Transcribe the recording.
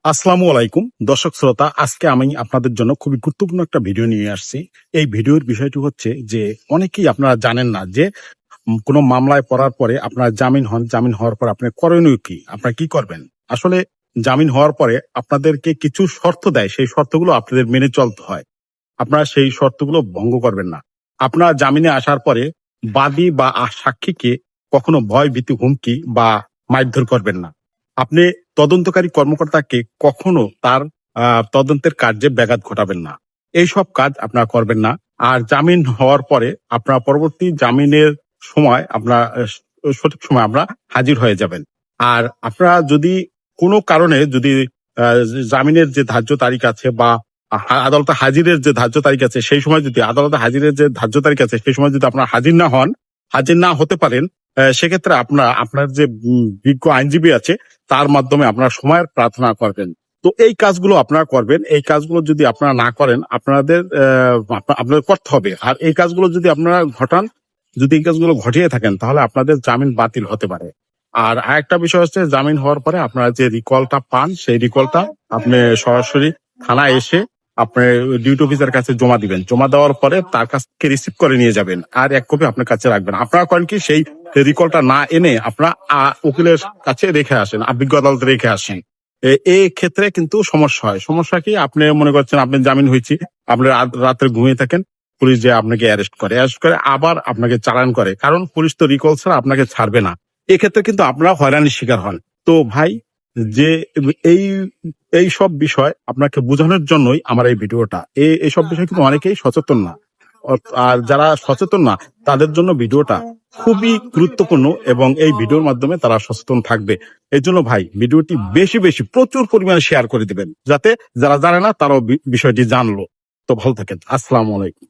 আসসালামু আলাইকুম দর্শক শ্রোতা, আজকে আমি আপনাদের জন্য খুবই গুরুত্বপূর্ণ একটা ভিডিও নিয়ে আসছি। এই ভিডিওর বিষয়টি হচ্ছে যে অনেকেই আপনারা জানেন না যে কোনো মামলায় পড়ার পরে আপনারা জামিন হন। জামিন হওয়ার পর আপনার করণীয় কি, আপনারা কি করবেন। আসলে জামিন হওয়ার পরে আপনাদেরকে কিছু শর্ত দেয়, সেই শর্তগুলো আপনাদের মেনে চলতে হয়। আপনারা সেই শর্তগুলো ভঙ্গ করবেন না। আপনারা জামিনে আসার পরে বাদী বা সাক্ষীকে কখনো ভয় ভীতি হুমকি বা মারধর করবেন না। আপনি তদন্তকারী কর্মকর্তাকে কখনো তার তদন্তের কার্যে ব্যাঘাত ঘটাবেন না। এইসব কাজ আপনারা করবেন না। আর জামিন হওয়ার পরে আপনার পরবর্তী জামিনের সময় আপনার সঠিক সময় আমরা হাজির হয়ে যাবেন। আর আপনারা যদি কোনো কারণে যদি জামিনের যে ধার্য তারিখ আছে বা আদালতে হাজিরের যে ধার্য তারিখ আছে, সেই সময় যদি আদালতে হাজিরের যে ধার্য তারিখ আছে সেই সময় যদি আপনারা হাজির না হন, হাজির না হতে পারেন, সেক্ষেত্রে আপনার যে বিজ্ঞ আইনজীবী আছে তার মাধ্যমে আপনারা সময়ের প্রার্থনা করবেন। তো এই কাজগুলো আপনারা করবেন। এই কাজগুলো যদি আপনারা না করেন, আপনাদের করতে হবে। আর এই কাজগুলো যদি আপনারা ঘটান, যদি এই কাজগুলো ঘটিয়ে থাকেন, তাহলে আপনাদের জামিন বাতিল হতে পারে। আর আরেকটা বিষয় হচ্ছে, জামিন হওয়ার পরে আপনারা যে রিকলটা পান, সেই রিকলটা আপনি সরাসরি থানায় এসে আপনার ডিউটি অফিসার কাছে জমা দিবেন। জমা দেওয়ার পরে তার কাছ থেকে রিসিভ করে নিয়ে যাবেন, আর এক কপি আপনার কাছে রাখবেন। আপনারা করেন কি, সেই রিকলটা না এনে আপনারা উকিলের কাছে রেখে আসেন, বিজ্ঞ আদালতে রেখে আসেন। এই ক্ষেত্রে কিন্তু সমস্যা হয়। সমস্যা কি, আপনি মনে করছেন আপনি জামিন হয়েছি, আপনি রাত্রে ঘুমিয়ে থাকেন, পুলিশ যে আপনাকে অ্যারেস্ট করে আবার আপনাকে চালান করে, কারণ পুলিশ তো রিকল ছাড়া আপনাকে ছাড়বে না। এক্ষেত্রে কিন্তু আপনারা হয়রানির শিকার হন। তো ভাই, যে এই এই সব বিষয় আপনাকে বোঝানোর জন্যই আমার এই ভিডিওটা। এইসব বিষয় কিন্তু অনেকেই সচেতন না। আর যারা সচেতন না তাদের জন্য ভিডিওটা খুবই গুরুত্বপূর্ণ, এবং এই ভিডিওর মাধ্যমে তারা সচেতন থাকবে। এই জন্য ভাই, ভিডিওটি বেশি বেশি প্রচুর পরিমাণে শেয়ার করে দিবেন, যাতে যারা জানে না তারাও বিষয়টি জানলো। তো ভালো থাকেন। আসসালামু আলাইকুম।